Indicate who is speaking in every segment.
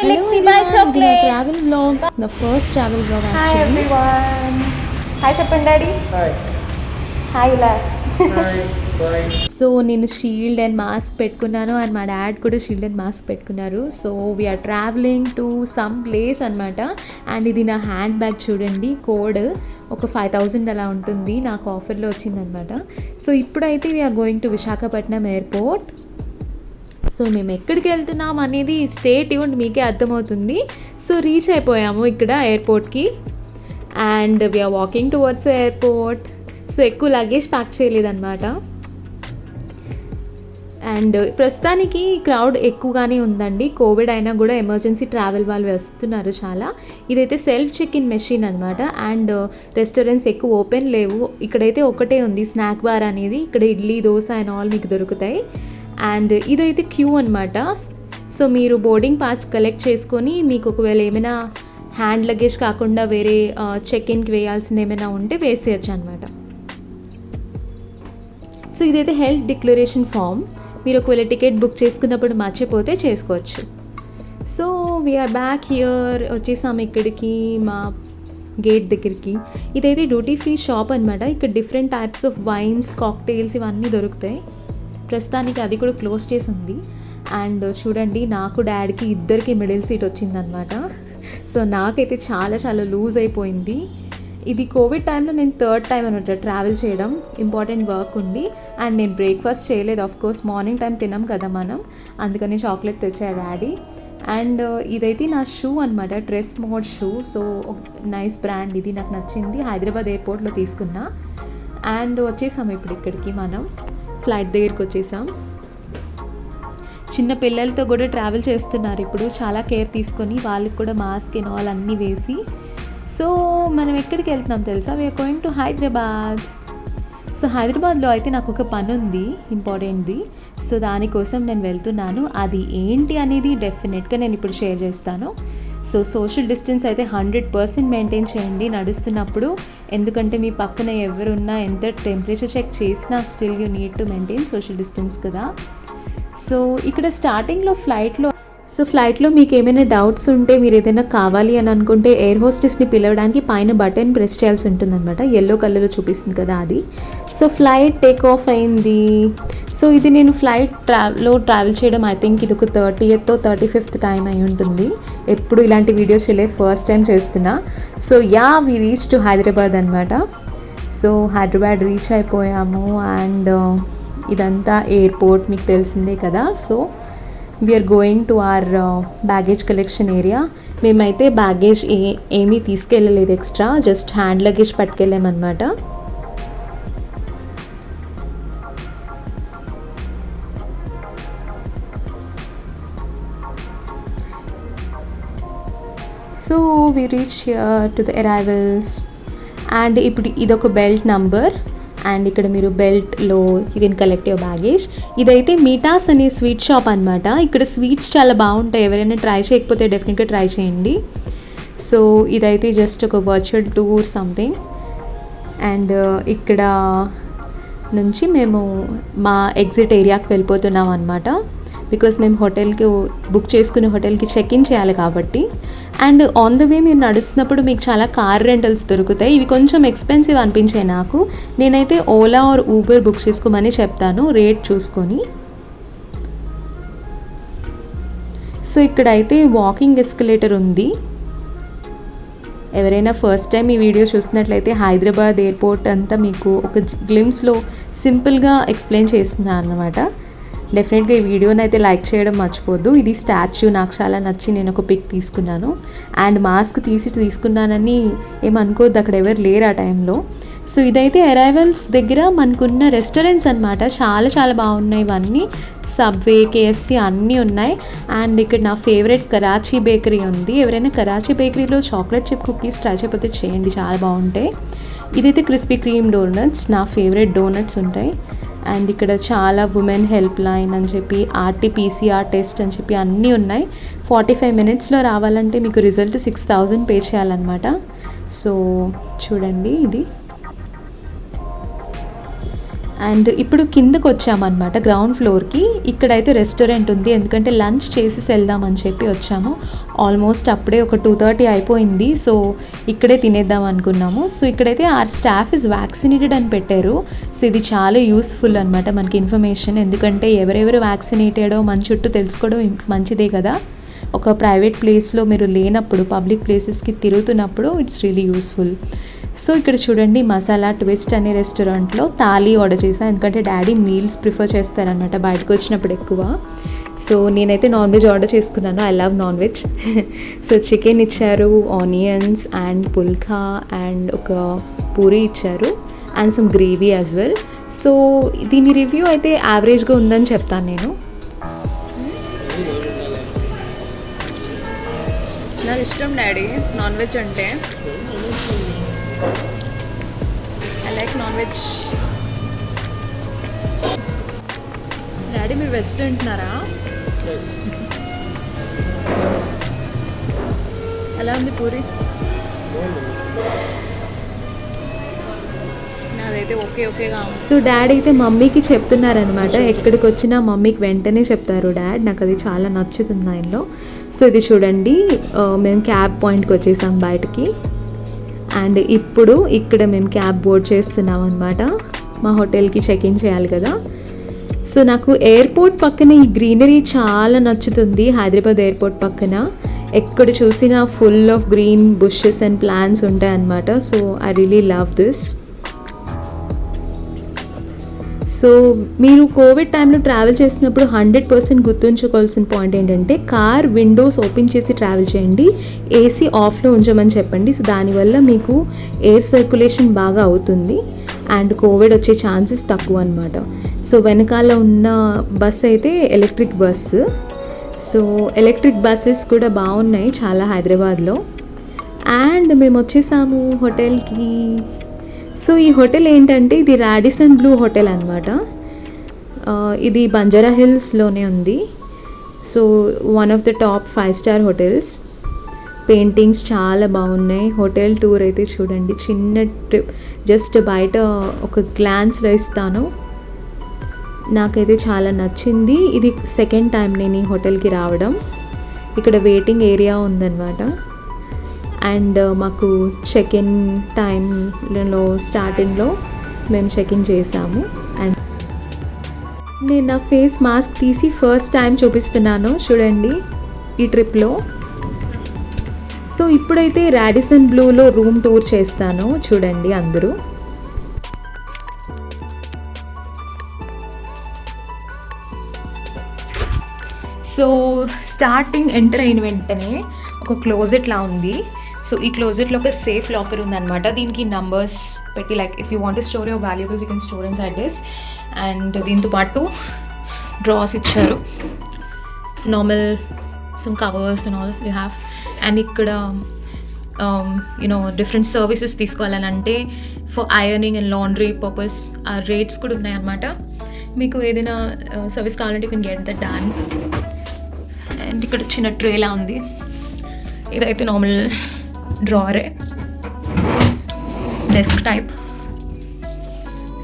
Speaker 1: Lexi, buy chocolate. Travel vlog, the first travel vlog actually.
Speaker 2: Hi everyone. Hi Chapan Daddy.
Speaker 3: Hi.
Speaker 2: Hi La.
Speaker 3: Hi. Bye.
Speaker 1: So నేను shield and mask పెట్టుకున్నాను and మా dad కూడా shield and mask పెట్టుకున్నారు. So we're travelling to some place అనమాట. And ఇది నా hand bag చూడండి, code ఒక 5000 అలా ఉంటుంది, నాకు ఆఫర్లో వచ్చిందనమాట. సో ఇప్పుడైతే we're going to Visakhapatnam airport. So మేము ఎక్కడికి వెళ్తున్నాం అనేది స్టే ట్యూన్డ్, మీకే అర్థమవుతుంది. సో రీచ్ అయిపోయాము ఇక్కడ ఎయిర్పోర్ట్కి and we're walking towards airport. So ఎక్కువ లగేజ్ ప్యాక్ చేయలేదన్నమాట. అండ్ ప్రస్తుతానికి క్రౌడ్ ఎక్కువగానే ఉందండి. కోవిడ్ అయినా కూడా ఎమర్జెన్సీ ట్రావెల్ వాళ్ళు వస్తున్నారు చాలా. ఇదైతే సెల్ఫ్ చెక్ ఇన్ మెషిన్ అనమాట. అండ్ రెస్టారెంట్స్ ఎక్కువ ఓపెన్ లేవు. ఇక్కడైతే ఒకటే ఉంది స్నాక్ బార్ అనేది. ఇక్కడ ఇడ్లీ, దోశ అండ్ ఆల్ మీకు దొరుకుతాయి. అండ్ ఇదైతే క్యూ అనమాట. సో మీరు బోర్డింగ్ పాస్ కలెక్ట్ చేసుకొని మీకు ఒకవేళ ఏమైనా హ్యాండ్ లగేజ్ కాకుండా వేరే చెక్ ఇన్కి వేయాల్సింది ఏమైనా ఉంటే వేసేయచ్చు అనమాట. సో ఇదైతే హెల్త్ డిక్లరేషన్ ఫామ్. మీరు ఒకవేళ టికెట్ బుక్ చేసుకున్నప్పుడు మర్చిపోతే చేసుకోవచ్చు. సో వీఆర్ బ్యాక్ హియర్, వచ్చేసాము ఇక్కడికి మా గేట్ దగ్గరికి. ఇదైతే డ్యూటీ ఫ్రీ షాప్ అనమాట. ఇక్కడ different types of wines, cocktails ఇవన్నీ దొరుకుతాయి. ప్రస్తుతానికి అది కూడా క్లోజ్ చేసి ఉంది. అండ్ చూడండి, నాకు డాడీకి ఇద్దరికి మిడిల్ సీట్ వచ్చిందనమాట. సో నాకైతే చాలా చాలా లూజ్ అయిపోయింది. ఇది కోవిడ్ టైంలో నేను థర్డ్ టైం అనమాట ట్రావెల్ చేయడం. ఇంపార్టెంట్ వర్క్ ఉంది అండ్ నేను బ్రేక్ఫాస్ట్ చేయలేదు. ఆఫ్కోర్స్ మార్నింగ్ టైం తినాం కదా మనం, అందుకని చాక్లెట్ తెచ్చాడు డాడీ. అండ్ ఇదైతే నా షూ అనమాట, dress mode shoe. So nice brand, ఇది నాకు నచ్చింది. హైదరాబాద్ ఎయిర్పోర్ట్లో తీసుకున్నా. అండ్ వచ్చేసాం ఇప్పుడు ఇక్కడికి, మనం ఫ్లైట్ దగ్గరికి వచ్చేసాం. చిన్న పిల్లలతో కూడా ట్రావెల్ చేస్తున్నారు ఇప్పుడు, చాలా కేర్ తీసుకొని వాళ్ళకి కూడా మాస్క్ అండ్ ఆల్ అన్నీ వేసి. సో మనం ఎక్కడికి వెళ్తున్నాం తెలుసా? We're going to Hyderabad. So హైదరాబాద్లో అయితే నాకు ఒక పని ఉంది ఇంపార్టెంట్ది. సో దానికోసం నేను వెళ్తున్నాను. అది ఏంటి అనేది డెఫినెట్గా నేను ఇప్పుడు షేర్ చేస్తాను. సో సోషల్ డిస్టెన్స్ అయితే 100% మెయింటైన్ చేయండి నడుస్తున్నప్పుడు. ఎందుకంటే మీ పక్కన ఎవరున్నా, ఎంత టెంపరేచర్ చెక్ చేసినా still you need to maintain social distance కదా. సో ఇక్కడ స్టార్టింగ్లో ఫ్లైట్లో మీకు ఏమైనా డౌట్స్ ఉంటే, మీరు ఏదైనా కావాలి అని అనుకుంటే ఎయిర్ హోస్టెస్ని పిలవడానికి పైన బటన్ ప్రెస్ చేయాల్సి ఉంటుందన్నమాట. ఎల్లో కలర్లో చూపిస్తుంది కదా అది. సో ఫ్లైట్ టేక్ ఆఫ్ అయింది. సో ఇది నేను ట్రావెల్ చేయడం ఐ థింక్ ఇది ఒక 30th or 35th టైం అయి ఉంటుంది. ఎప్పుడు ఇలాంటి వీడియోస్ ఫస్ట్ టైం చేస్తున్నా. So we reach to Hyderabad అనమాట. సో హైదరాబాద్ రీచ్ అయిపోయాము. అండ్ ఇదంతా ఎయిర్పోర్ట్ మీకు తెలిసిందే కదా. So we are going to our baggage collection area. మేమైతే బ్యాగేజ్ ఏమీ తీసుకెళ్ళలేదు ఎక్స్ట్రా, జస్ట్ హ్యాండ్ లగేజ్ పట్టుకెళ్ళామన్నమాట. So we reach to the arrivals. And ఇప్పుడు ఇదొక బెల్ట్ నంబర్. అండ్ ఇక్కడ మీరు బెల్ట్లో you can collect your baggage. ఇదైతే మీటాస్ అనే స్వీట్ షాప్ అనమాట. ఇక్కడ స్వీట్స్ చాలా బాగుంటాయి. ఎవరైనా ట్రై చేయకపోతే డెఫినెట్గా ట్రై చేయండి. సో ఇదైతే జస్ట్ ఒక వర్చువల్ టూర్ సంథింగ్. అండ్ ఇక్కడ నుంచి మేము మా ఎగ్జిట్ ఏరియాకి వెళ్ళిపోతున్నాం అనమాట. బికాస్ మేము హోటల్కి బుక్ చేసుకునే హోటల్కి చెక్ ఇన్ చేయాలి కాబట్టి. అండ్ ఆన్ ద వే మీరు నడుస్తున్నప్పుడు మీకు చాలా కార్ రెంటల్స్ దొరుకుతాయి. ఇవి కొంచెం ఎక్స్పెన్సివ్ అనిపించాయి నాకు. నేనైతే ఓలా ఆర్ ఊబర్ బుక్ చేసుకోమని చెప్తాను, రేట్ చూసుకొని. సో ఇక్కడైతే వాకింగ్ ఎస్కలేటర్ ఉంది. ఎవరైనా ఫస్ట్ టైం ఈ వీడియో చూసినట్లయితే హైదరాబాద్ ఎయిర్పోర్ట్ అంతా మీకు ఒక గ్లిమ్స్లో సింపుల్గా ఎక్స్ప్లెయిన్ చేస్తున్నాను అన్నమాట. డెఫినెట్గా ఈ వీడియోని అయితే లైక్ చేయడం మర్చిపోద్దు. ఇది స్టాచ్యూ నాకు చాలా నచ్చి నేను ఒక పిక్ తీసుకున్నాను. అండ్ మాస్క్ తీసుకున్నానని ఏమనుకోవద్దు, అక్కడ ఎవరు లేరు ఆ టైంలో. సో ఇదైతే అరైవల్స్ దగ్గర మనకున్న రెస్టారెంట్స్ అనమాట. చాలా చాలా బాగున్నాయి ఇవన్నీ. సబ్వే, కేఎఫ్సి అన్నీ ఉన్నాయి. అండ్ ఇక్కడ నా ఫేవరెట్ కరాచీ బేకరీ ఉంది. ఎవరైనా కరాచీ బేకరీలో చాక్లెట్ చిప్ కుకీస్ ట్రై చేయకపోతే చేయండి, చాలా బాగుంటాయి. ఇదైతే క్రిస్పీ క్రీమ్ డోనట్స్, నా ఫేవరెట్ డోనట్స్ ఉంటాయి. అండ్ ఇక్కడ చాలా ఉమెన్ హెల్ప్ లైన్ అని చెప్పి, RT-PCR టెస్ట్ అని చెప్పి అన్నీ ఉన్నాయి. 45 minutesలో రావాలంటే మీకు రిజల్ట్ 6000 పే చేయాలన్నమాట. సో చూడండి ఇది. అండ్ ఇప్పుడు కిందకు వచ్చామన్నమాట గ్రౌండ్ ఫ్లోర్కి. ఇక్కడైతే రెస్టారెంట్ ఉంది, ఎందుకంటే లంచ్ చేసి వెళ్దామని చెప్పి వచ్చాము. ఆల్మోస్ట్ అప్పుడే ఒక 2:30 అయిపోయింది. సో ఇక్కడే తినేద్దాం అనుకున్నాము. సో ఇక్కడైతే ఆర్ స్టాఫ్ ఇస్ వ్యాక్సినేటెడ్ అని పెట్టారు. సో ఇది చాలా యూస్ఫుల్ అనమాట మనకి ఇన్ఫర్మేషన్, ఎందుకంటే ఎవరెవరు వ్యాక్సినేటెడో మన చుట్టూ తెలుసుకోవడం మంచిదే కదా. ఒక ప్రైవేట్ ప్లేస్లో మీరు లేనప్పుడు, పబ్లిక్ ప్లేసెస్కి తిరుగుతున్నప్పుడు ఇట్స్ రియలీ యూస్ఫుల్. సో ఇక్కడ చూడండి, మసాలా ట్విస్ట్ అనే రెస్టారెంట్లో థాలీ ఆర్డర్ చేశాను, ఎందుకంటే డాడీ మీల్స్ ప్రిఫర్ చేస్తారనమాట బయటకు వచ్చినప్పుడు ఎక్కువ. సో నేనైతే నాన్ వెజ్ ఆర్డర్ చేసుకున్నాను, I love non veg. So chicken ఇచ్చారు, ఆనియన్స్ అండ్ పుల్కా అండ్ ఒక పూరి ఇచ్చారు and some gravy as well. So దీని రివ్యూ అయితే యావరేజ్గా ఉందని చెప్తాను నేను. నాకు ఇష్టం డాడీ నాన్ వెజ్ అంటే, I like non veg. Daddy మీరు వెజ్ తింటున్నారా? ఎలా ఉంది పూరి? నాదైతే ఓకేగా. సో డాడీ అయితే మమ్మీకి చెప్తున్నారనమాట, ఎక్కడికి వచ్చినా మమ్మీకి వెంటనే చెప్తారు డాడ్, నాకు అది చాలా నచ్చుతుంది ఆయనలో. సో ఇది చూడండి, మేము క్యాబ్ పాయింట్కి వచ్చేసాం బయటికి. అండ్ ఇప్పుడు ఇక్కడ మేము క్యాబ్ బోర్డ్ చేస్తున్నాం అనమాట, మా హోటల్కి చెక్ ఇన్ చేయాలి కదా. సో నాకు ఎయిర్పోర్ట్ పక్కన ఈ గ్రీనరీ చాలా నచ్చుతుంది. హైదరాబాద్ ఎయిర్పోర్ట్ పక్కన ఎక్కడ చూసినా full of green bushes and plants ఉంటాయి అన్నమాట. So I really love this. So మీరు కోవిడ్ టైంలో ట్రావెల్ చేసినప్పుడు 100% గుర్తుంచుకోవాల్సిన పాయింట్ ఏంటంటే, కార్ విండోస్ ఓపెన్ చేసి ట్రావెల్ చేయండి, ఏసీ ఆఫ్లో ఉంచమని చెప్పండి. సో దానివల్ల మీకు ఎయిర్ సర్క్యులేషన్ బాగా అవుతుంది అండ్ కోవిడ్ వచ్చే ఛాన్సెస్ తక్కువ అనమాట. సో వెనకాల ఉన్న బస్ అయితే electric bus. So electric buses కూడా బాగున్నాయి చాలా హైదరాబాద్లో. అండ్ మేము వచ్చేసాము హోటల్కి. సో ఈ హోటల్ ఏంటంటే, ఇది రాడిసన్ బ్లూ హోటల్ అనమాట. ఇది బంజారా హిల్స్లోనే ఉంది. So one of the top 5 star hotels. Paintings చాలా బాగున్నాయి. హోటల్ టూర్ అయితే చూడండి, చిన్న ట్రిప్ జస్ట్ బయట ఒక గ్లాన్స్లో ఇస్తాను. నాకైతే చాలా నచ్చింది. ఇది సెకండ్ టైం నేను ఈ హోటల్కి రావడం. ఇక్కడ వెయిటింగ్ ఏరియా ఉందన్నమాట. అండ్ మాకు చెక్ ఇన్ టైంలో స్టార్టింగ్లో మేము చెక్ ఇన్ చేసాము. అండ్ నేను నా ఫేస్ మాస్క్ తీసి ఫస్ట్ టైం చూపిస్తున్నాను చూడండి ఈ ట్రిప్లో. సో ఇప్పుడైతే రాడిసన్ బ్లూలో రూమ్ టూర్ చేస్తాను, చూడండి అందరూ. సో స్టార్టింగ్ ఎంటర్ అయిన వెంటనే ఒక క్లోజెట్లా ఉంది. సో ఈ క్లోజెట్లో ఒక సేఫ్ లాకర్ ఉందన్నమాట. దీనికి నంబర్స్ పెట్టి, like if you want to store your valuables you can store in side this. And దీంతో పాటు డ్రాస్ ఇచ్చారు, normal some covers and all you have. And ఇక్కడ యూనో డిఫరెంట్ సర్వీసెస్ తీసుకోవాలని అంటే for ironing and laundry purpose ఆ rates కూడా ఉన్నాయన్నమాట. మీకు ఏదైనా సర్వీస్ కావాలంటే you can get that done. And ఇక్కడ చిన్న ట్రేలా ఉంది, ఇదైతే నార్మల్ డ్రావరే, డెస్క్ టైప్.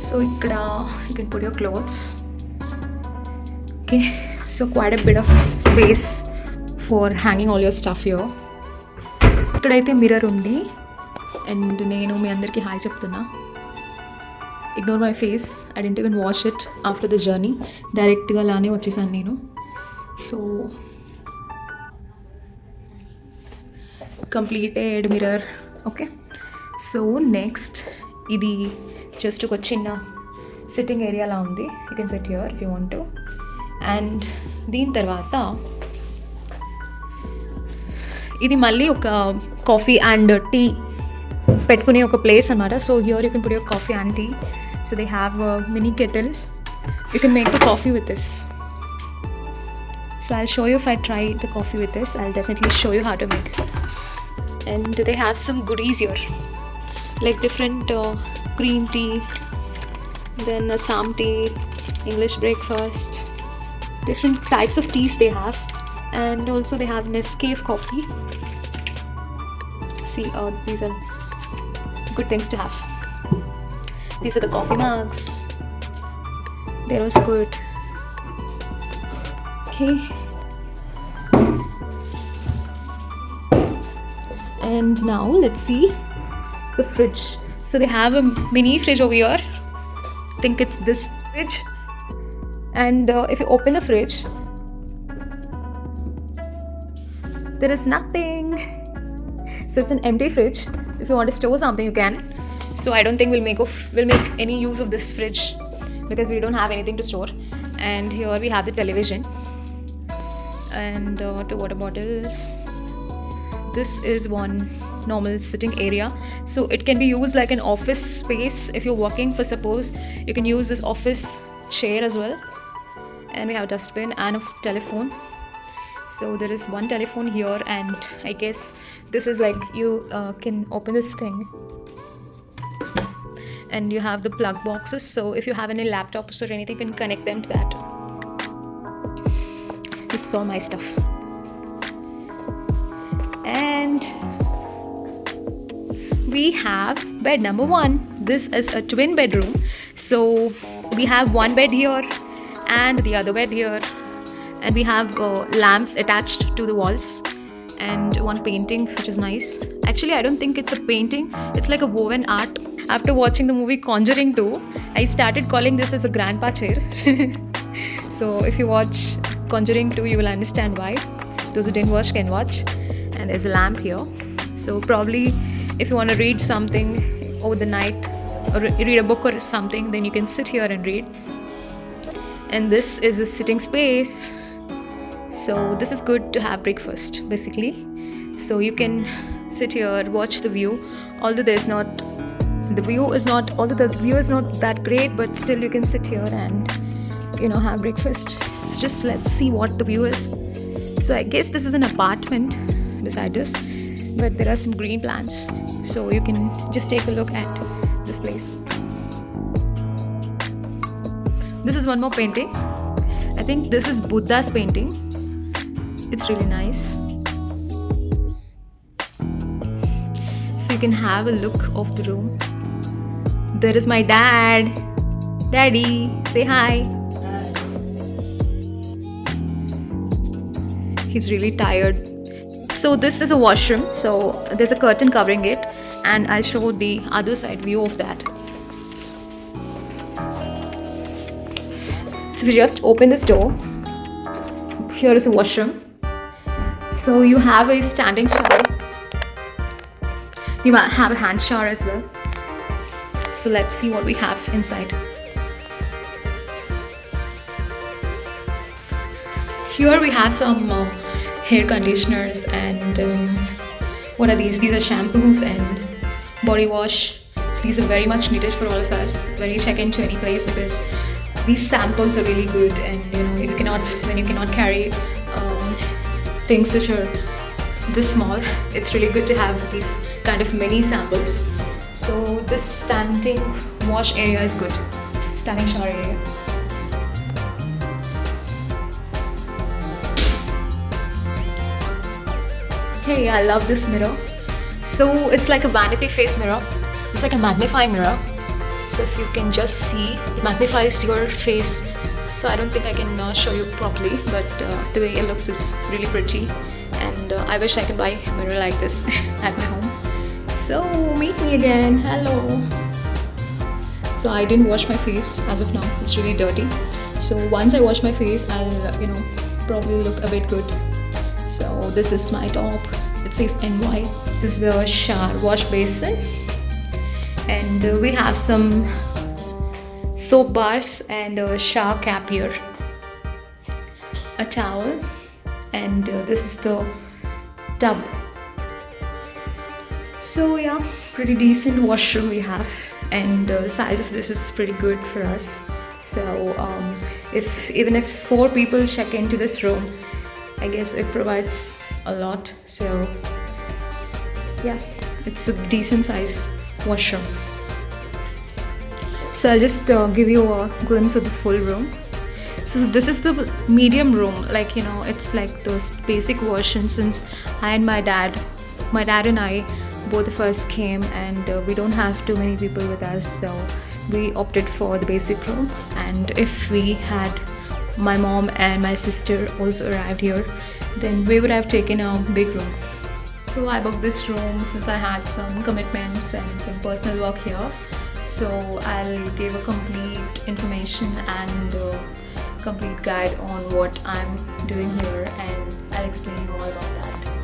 Speaker 1: సో ఇక్కడ you can put your clothes. Okay, so quite a bit of space for hanging all your stuff here. ఇక్కడైతే మిర్రర్ ఉంది. అండ్ నేను మీ అందరికీ హాయ్ చెప్తున్నా. Ignore my face, I didn't even wash it after the journey. డైరెక్ట్గా అలానే వచ్చేసాను నేను. So completed mirror. Okay, so next ఇది జస్ట్ ఒక చిన్న సిట్టింగ్ ఏరియాలా ఉంది. You can SIT here if you want to. And దీని తర్వాత ఇది మళ్ళీ ఒక కాఫీ అండ్ టీ పెట్టుకునే ఒక ప్లేస్ అనమాట. So here you can put your coffee and tea. So they have mini kettle, you can make the coffee with this. So I'll show you if I try the coffee with this. I'll definitely show you how to make. And they have some goodies here, like different green tea, then Assam tea, English breakfast, different types of teas they have. And also they have Nescafe coffee. See, these are good things to have. These are the coffee mugs. They're also good. Okay. And now let's see the fridge. So they have a mini fridge over here. I think it's this fridge. And if you open the fridge, there is nothing. So it's an empty fridge. If you want to store something, you can. So I don't think we'll make any use of this fridge because we don't have anything to store. And here we have the television and two water bottles. This is one normal sitting area, so it can be used like an office space. If you're working, for suppose, you can use this office chair as well. And we have a dustbin and a telephone. So there is one telephone here, and I guess this is like you can open this thing and you have the plug boxes, so if you have any laptops or anything, you can connect them to that. This is all my stuff. And we have bed number 1. This is a twin bedroom, so we have one bed here and the other bed here, and we have lamps attached to the walls and one painting, which is nice. Actually, I don't think it's a painting, it's like a woven art. After watching the movie Conjuring 2, I started calling this as a grandpa chair. So if you watch Conjuring 2, you will understand why. Those who didn't watch can watch. And there's a lamp here, so probably if you want to read something over the night or read a book or something, then you can sit here and read. And this is a sitting space, so this is good to have breakfast basically. So you can sit here, watch the view, although the view is not that great, but still you can sit here and have breakfast. So just let's see what the view is. So I guess this is an apartment beside us, but there are some green plants, so you can just take a look at this place. This is one more painting. I think this is Buddha's painting. It's really nice. So you can have a look of the room. There is my dad. Daddy, say hi. He's really tired. So this is a washroom, so there's a curtain covering it, and I'll show the other side view of that. So we just open this door. Here is a washroom. So you have a standing shower. You might have a hand shower as well. So let's see what we have inside. Here we have some hair conditioners and what are these? These are shampoos and body wash. So these are very much needed for all of us when you check into any place, because these samples are really good, and when you cannot carry things which are this small, it's really good to have these kind of mini samples. So this standing wash area is good, standing shower area. Okay, I love this mirror. So it's like a vanity face mirror. It's like a magnifying mirror. So if you can just see, it magnifies your face. So I don't think I can show you properly, but the way it looks is really pretty. And I wish I can buy a mirror like this at my home. So meet me again. Hello. So I didn't wash my face as of now. It's really dirty. So once I wash my face, I'll probably look a bit good. So this is my top. It says NY. This is the shower wash basin, and we have some soap bars and a shower cap here, a towel, and this is the tub. So yeah, pretty decent washroom we have, and the size of this is pretty good for us. So even if 4 people check into this room, I guess it provides a lot. So yeah, it's a decent size washroom. So I'll just give you a glimpse of the full room. So this is the medium room, it's like the basic version, since my dad and I, both of us came, and we don't have too many people with us, so we opted for the basic room, and if we had my mom and my sister also arrived here, then we would have taken a big room. So I booked this room since I had some commitments and some personal work here. So I'll give a complete information and complete guide on what I'm doing here, and I'll explain you all about that.